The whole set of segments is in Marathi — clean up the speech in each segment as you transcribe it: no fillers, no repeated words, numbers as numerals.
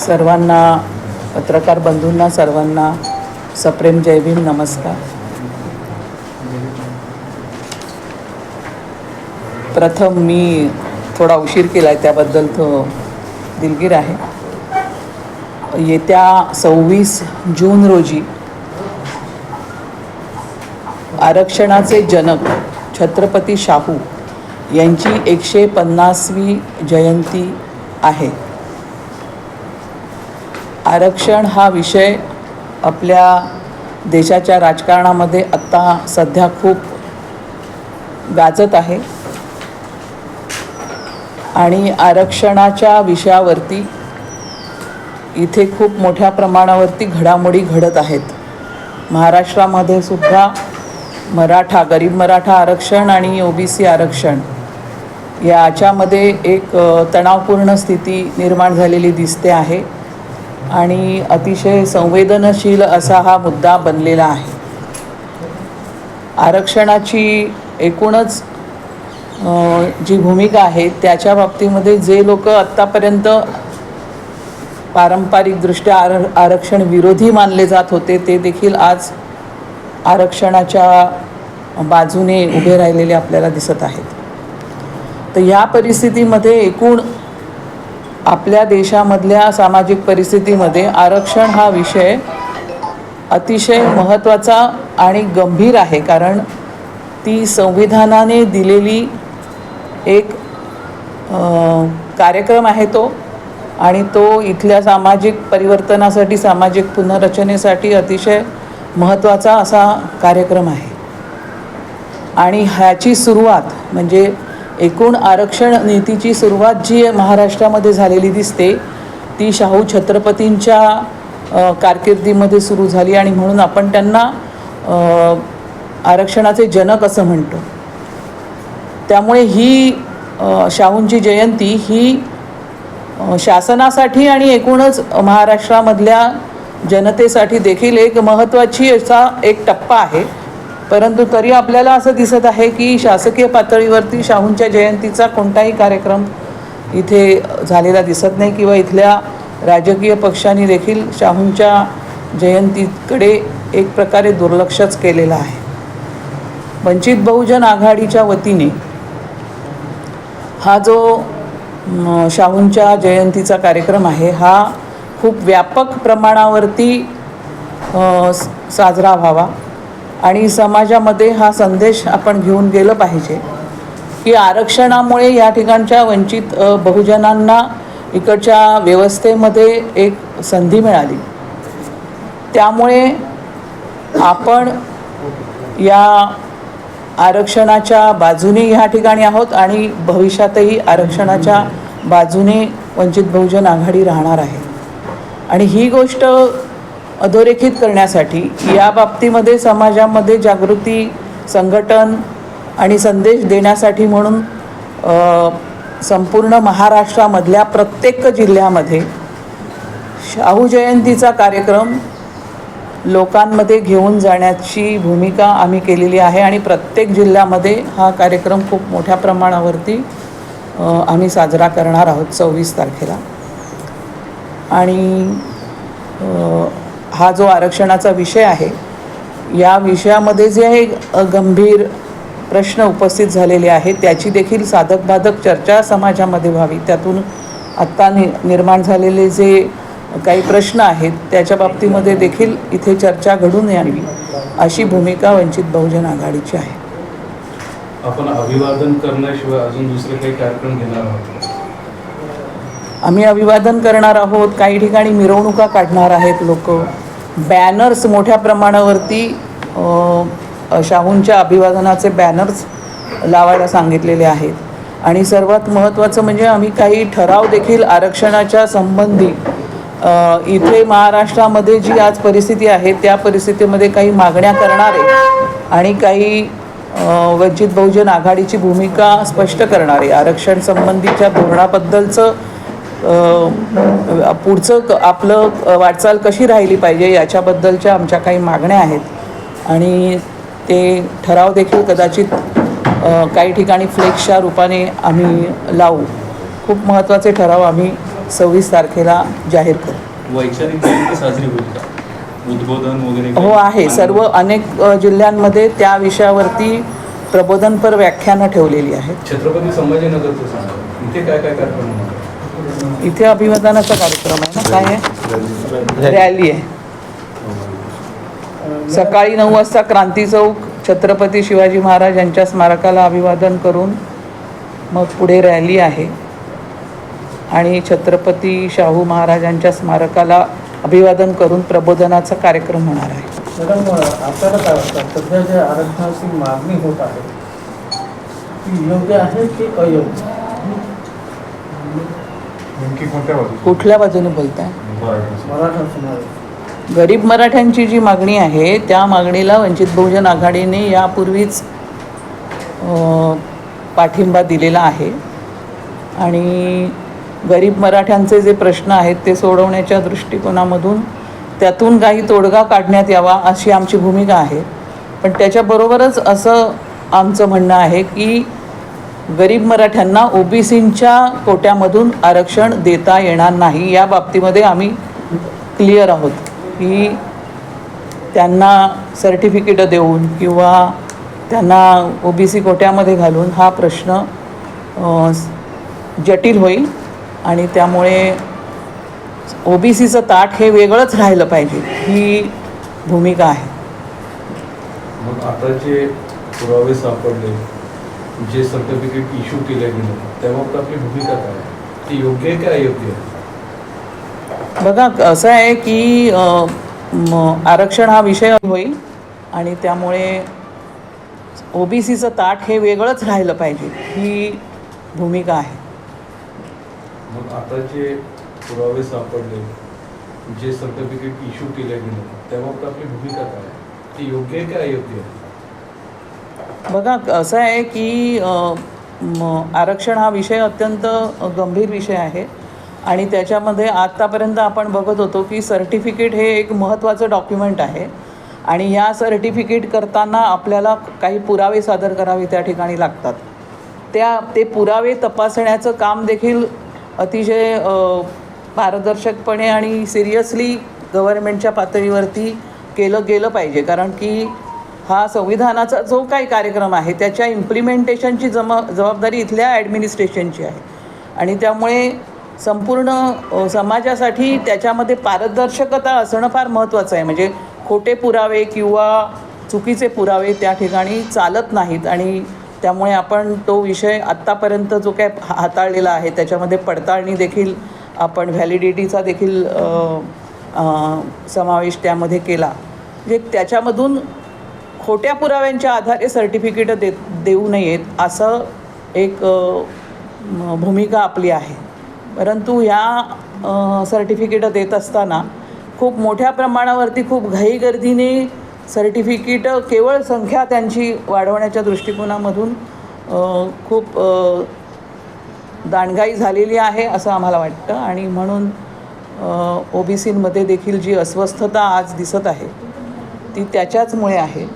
सर्वांना, पत्रकार बंधूंना सर्वांना सप्रेम जय भीम, नमस्कार. प्रथम मी थोडा उशीर केला आहे त्याबद्दल तो दिलगीर आहे. येत्या 26 जून रोजी आरक्षणाचे जनक छत्रपती शाहू यांची 150वी जयंती आहे. आरक्षण हा विषय आपल्या देशाच्या राजकारणामध्ये आत्ता सध्या खूप गाजत आहे आणि आरक्षणाच्या विषयावरती इथे खूप मोठ्या प्रमाणावरती घडामोडी घडत आहेत. महाराष्ट्रामध्ये सुद्धा मराठा, गरीब मराठा आरक्षण आणि OBC आरक्षण याच्यामध्ये एक तणावपूर्ण स्थिती निर्माण झालेली दिसते आहे आणि अतिशय संवेदनशील असा हा मुद्दा बनलेला आहे. आरक्षणाची एकूणच जी भूमिका आहे त्याच्या बाबतीमध्ये जे लोक आत्तापर्यंत पारंपरिकदृष्ट्या आरक्षण विरोधी मानले जात होते ते देखील आज आरक्षणाच्या बाजूने उभे राहिलेले आपल्याला दिसत आहेत. तर ह्या परिस्थितीमध्ये एकूण आपल्या देशामधल्या सामाजिक परिस्थितीमध्ये आरक्षण हा विषय अतिशय महत्त्वाचा आणि गंभीर आहे, कारण ती संविधानाने दिलेली एक कार्यक्रम आहे तो, आणि तो इथल्या सामाजिक परिवर्तनासाठी, सामाजिक पुनर्रचनेसाठी अतिशय महत्त्वाचा असा कार्यक्रम आहे. आणि ह्याची सुरुवात म्हणजे एकूण आरक्षण नीतीची सुरुवात जी महाराष्ट्रामध्ये झालेली दिसते ती शाहू छत्रपतींच्या कारकिर्दीमध्ये सुरू झाली आणि म्हणून आपण त्यांना आरक्षणाचे जनक असं म्हणतो. त्यामुळे ही शाहूंची जयंती ही शासनासाठी आणि एकूणच महाराष्ट्रामधल्या जनतेसाठी देखील एक महत्त्वाची असा एक टप्पा आहे. परंतु तरी आपल्याला असं दिसत आहे की शासकीय पातळीवरती शाहूंच्या जयंतीचा कोणताही कार्यक्रम इथे झालेला दिसत नाही किंवा इथल्या राजकीय पक्षांनी देखील शाहूंच्या जयंतीकडे एक प्रकारे दुर्लक्षच केलेलं आहे. वंचित बहुजन आघाडीच्या वतीने हा जो शाहूंच्या जयंतीचा कार्यक्रम आहे हा खूप व्यापक प्रमाणावरती साजरा व्हावा आणि समाजामध्ये हा संदेश आपण घेऊन गेलं पाहिजे की आरक्षणामुळे या ठिकाणच्या वंचित बहुजनांना इकडच्या व्यवस्थेमध्ये एक संधी मिळाली. त्यामुळे आपण या आरक्षणाच्या बाजूने ह्या ठिकाणी आहोत आणि भविष्यातही आरक्षणाच्या बाजूने वंचित बहुजन आघाडी राहणार आहे. आणि ही गोष्ट अधोरेखित करण्यासाठी या बाबतीमध्ये समाजामध्ये जागृती, संघटन आणि संदेश देण्यासाठी म्हणून संपूर्ण महाराष्ट्रामधल्या प्रत्येक जिल्ह्यामध्ये शाहू जयंतीचा कार्यक्रम लोकांमध्ये घेऊन जाण्याची भूमिका आम्ही केलेली आहे आणि प्रत्येक जिल्ह्यामध्ये हा कार्यक्रम खूप मोठ्या प्रमाणावरती आम्ही साजरा करणार आहोत 26 तारखेला. आणि हा जो आरक्षणाचा विषय आहे या विषयामध्ये जे गंभीर प्रश्न उपस्थित झालेले आहेत त्याची देखील साधक-बाधक चर्चा समाजामध्ये व्हावी. त्यातून आत्ता निर्माण झालेले जे काही प्रश्न आहेत त्याच्या बाबतीमध्ये देखील इथे चर्चा घडून यावी अशी भूमिका वंचित बहुजन आघाडीची आहे. आपण अभिवादन करण्याशिवाय अजून दुसरे काही कार्यक्रम घेणार आहोत? आम्ही अभिवादन करणार आहोत, काही ठिकाणी मिरवणुका काढणार आहेत लोक, बॅनर्स मोठ्या प्रमाणावरती शाहूंच्या अभिवादनाचे बॅनर्स लावायला सांगितलेले आहेत. आणि सर्वात महत्त्वाचं म्हणजे आम्ही काही ठराव देखील आरक्षणाच्या संबंधी इथे महाराष्ट्रामध्ये जी आज परिस्थिती आहे त्या परिस्थितीमध्ये काही मागण्या करणारे आणि काही वंचित बहुजन आघाडीची भूमिका स्पष्ट करणारे, आरक्षण संबंधीच्या धोरणाबद्दलचं पुढचं आपलं वाटचाल कशी राहिली पाहिजे याच्याबद्दलच्या आमच्या काही मागण्या आहेत. आणि ते ठराव देखील कदाचित काही ठिकाणी फ्लेक्सच्या रूपाने आम्ही लावू. खूप महत्त्वाचे ठराव आम्ही 26 तारखेला जाहीर करू. वैचारिक जयंती साजरी होईल का? उद्बोधन वगैरे हो आहे. सर्व अनेक जिल्ह्यांमध्ये त्या विषयावरती प्रबोधनपर व्याख्यानं ठेवलेली आहेत. छत्रपती संभाजीनगरचं सांगा, इथे काय काय कार्यक्रम होणार? इथे अभिवादनाचा कार्यक्रम आहे ना, काय आहे, रॅली आहे. सकाळी 9 वाजता क्रांती चौक छत्रपती शिवाजी महाराज यांच्या स्मारकाला अभिवादन करून मग पुढे रॅली आहे आणि छत्रपती शाहू महाराजांच्या स्मारकाला अभिवादन करून प्रबोधनाचा कार्यक्रम होणार आहे. मॅडम, आपल्याला काय वाटतं, सध्या जे आरक्षणाची मागणी होत आहे ती योग्य आहे की अयोग्य? नेमकी कोणत्या बाजू? कुठल्या बाजूने बोलताय? मराठा समाज. गरीब मराठ्यांची जी मागणी आहे त्या मागणीला वंचित बहुजन आघाडीने यापूर्वीच पाठिंबा दिलेला आहे आणि गरीब मराठ्यांचे जे प्रश्न आहेत ते सोडवण्याच्या दृष्टिकोनामधून त्यातून काही तोडगा काढण्यात यावा अशी आमची भूमिका आहे. पण त्याच्याबरोबरच असं आमचं म्हणणं आहे की गरीब मराठ्यांना OBCच्या कोट्यामधून आरक्षण देता येणार नाही. या बाबतीमध्ये आम्ही क्लिअर आहोत की त्यांना सर्टिफिकेट देऊन किंवा त्यांना OBC कोट्यामध्ये घालून हा प्रश्न जटिल होईल आणि त्यामुळे OBCचं ताट हे वेगळंच राहिलं पाहिजे ही भूमिका आहे. मग आता जे पुरावे सापडले, जे सर्टिफिकेट इश्यू केले गेले, त्याबाबत आपली भूमिका काय आहे? ती योग्य आहे की अयोग्य आहे? बघा असं आहे की आरक्षण हा विषय होईल आणि त्यामुळे OBCचं ताट हे वेगळंच राहिलं पाहिजे ही भूमिका आहे. मग आता जे पुरावे सापडले, जे सर्टिफिकेट इश्यू केले गेले, त्याबाबत आपली भूमिका काय आहे? ती योग्य आहे की अयोग्य आहे? बघा असं आहे की आरक्षण हा विषय अत्यंत गंभीर विषय आहे आणि त्याच्यामध्ये आत्तापर्यंत आपण बघत होतो की सर्टिफिकेट हे एक महत्त्वाचं डॉक्युमेंट आहे आणि ह्या सर्टिफिकेट करताना आपल्याला काही पुरावे सादर करावे त्या ठिकाणी लागतात. ते पुरावे तपासण्याचं काम देखील अतिशय पारदर्शकपणे आणि सिरियसली गव्हर्नमेंटच्या पातळीवरती केलं गेलं पाहिजे. कारण की हा संविधानाचा जो काही कार्यक्रम आहे त्याच्या इम्प्लिमेंटेशनची जबाबदारी इथल्या ॲडमिनिस्ट्रेशनची आहे आणि त्यामुळे संपूर्ण समाजासाठी त्याच्यामध्ये पारदर्शकता असणं फार महत्त्वाचं आहे. म्हणजे खोटे पुरावे किंवा चुकीचे पुरावे त्या ठिकाणी चालत नाहीत आणि त्यामुळे आपण तो विषय आत्तापर्यंत जो काय हाताळलेला आहे त्याच्यामध्ये पडताळणी देखील आपण व्हॅलिडिटीचा देखील समावेश त्यामध्ये केला. म्हणजे त्याच्यामधून खोट्या पुराव्यांच्या आधारे सर्टिफिकेट देऊ नयेत असं एक भूमिका आपली आहे. परंतु ह्या सर्टिफिकेट देत असताना खूप मोठ्या प्रमाणावरती खूप घाईगर्दीने सर्टिफिकेट केवळ संख्या त्यांची वाढवण्याच्या दृष्टिकोनामधून खूप दांडगाई झालेली आहे असं आम्हाला वाटतं आणि म्हणून OBCमध्ये देखील जी अस्वस्थता आज दिसत आहे ती त्याच्याचमुळे आहे.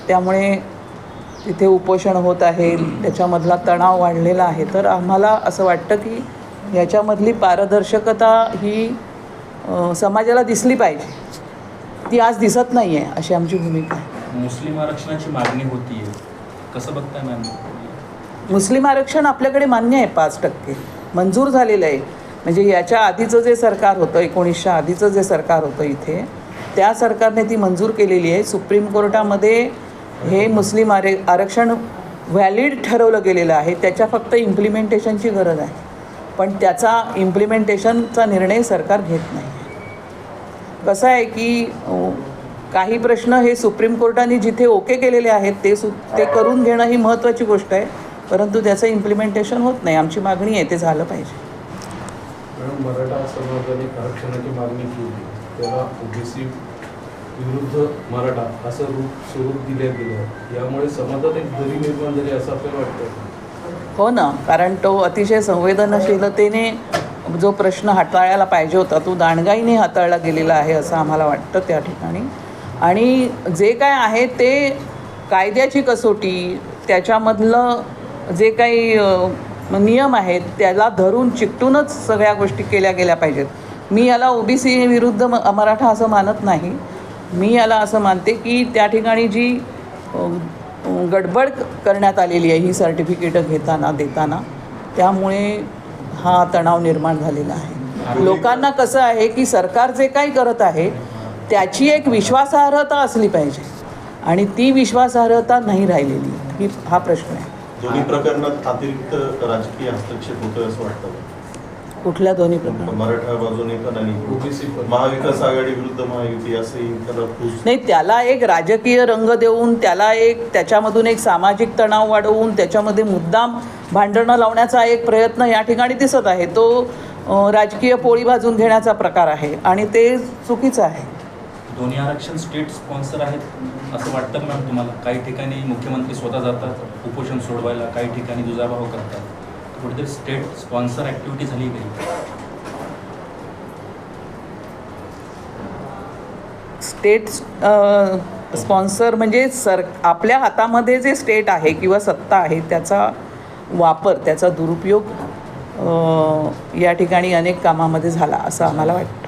त्यामुळे तिथे उपोषण होत आहे, त्याच्यामधला तणाव वाढलेला आहे. तर आम्हाला असं वाटतं की याच्यामधली पारदर्शकता ही समाजाला दिसली पाहिजे. ती आज दिसत नाही आहे अशी आमची भूमिका आहे. मुस्लिम आरक्षणाची मागणी होती आहे, कसं बघताय मॅम? मुस्लिम आरक्षण आपल्याकडे मान्य आहे, 5% मंजूर झालेलं आहे. म्हणजे याच्या आधीचं जे सरकार होतं, 1900 आधीचं जे सरकार होतं इथे, त्या सरकारने ती मंजूर केलेली आहे. सुप्रीम कोर्टामध्ये हे मुस्लिम आरक्षण व्हॅलिड ठरवलं गेलेलं आहे. त्याच्या फक्त इम्प्लिमेंटेशनची गरज आहे, पण त्याचा इम्प्लिमेंटेशनचा निर्णय सरकार घेत नाही. कसं आहे की काही प्रश्न हे सुप्रीम कोर्टाने जिथे ओके केलेले आहेत ते करून घेणं ही महत्त्वाची गोष्ट आहे, परंतु त्याचं इम्प्लिमेंटेशन होत नाही. आमची मागणी आहे ते झालं पाहिजे. मराठा समाजाने आरक्षणाची मागणी केली, त्याला OBC विरुद्ध मराठा असं स्वरूप दिले गेलं, यामुळे समाजात एक दरी निर्माण झाली असं आपल्याला वाटतं? हो ना, कारण तो अतिशय संवेदनशीलतेने जो प्रश्न हाताळायला पाहिजे होता तो दांडगाईने हाताळला गेलेला आहे असं आम्हाला वाटतं त्या ठिकाणी. आणि जे काय आहे ते कायद्याची कसोटी, त्याच्यामधलं जे काही मग नियम आहेत त्याला धरून चिकटूनच सगळ्या गोष्टी केल्या गेल्या पाहिजेत. मी याला ओबीसी विरुद्ध मराठा असं मानत नाही. मी याला असं मानते की त्या ठिकाणी जी गडबड करण्यात आलेली आहे ही सर्टिफिकेटं घेताना देताना, त्यामुळे हा तणाव निर्माण झालेला आहे. लोकांना कसं आहे की सरकार जे काही करत आहे त्याची एक विश्वासार्हता असली पाहिजे आणि ती विश्वासार्हता नाही राहिलेली हा प्रश्न आहे. दोन्ही प्रकरणात अतिरिक्त राजकीय हस्तक्षेप होतोय असं वाटतं. कुठल्या दोन्ही प्रकार? मराठा बाजूने पण आणि ओबीसी महाविकास आघाडी विरुद्ध महायुती असंही त्याला नाही, त्याला एक राजकीय रंग देऊन त्याला त्याच्यामधून एक सामाजिक तणाव वाढवून त्याच्यामध्ये मुद्दाम भांडणं लावण्याचा एक प्रयत्न या ठिकाणी दिसत आहे. तो राजकीय पोळी भाजून घेण्याचा प्रकार आहे आणि ते चुकीचं आहे. दोन्ही आरक्षण स्टेट स्पॉन्सर आहेत असं वाटतं मॅम तुम्हाला? काही ठिकाणी मुख्यमंत्री स्वतः जातात उपोषण सोडवायला, काही ठिकाणी दुजाभाव करतात. कुठेतरी स्टेट स्पॉन्सर ॲक्टिव्हिटी झाली काही? स्टेट स्पॉन्सर म्हणजे आपल्या हातामध्ये जे स्टेट आहे किंवा सत्ता आहे त्याचा वापर, त्याचा दुरुपयोग या ठिकाणी अनेक कामामध्ये झाला असं आम्हाला वाटतं.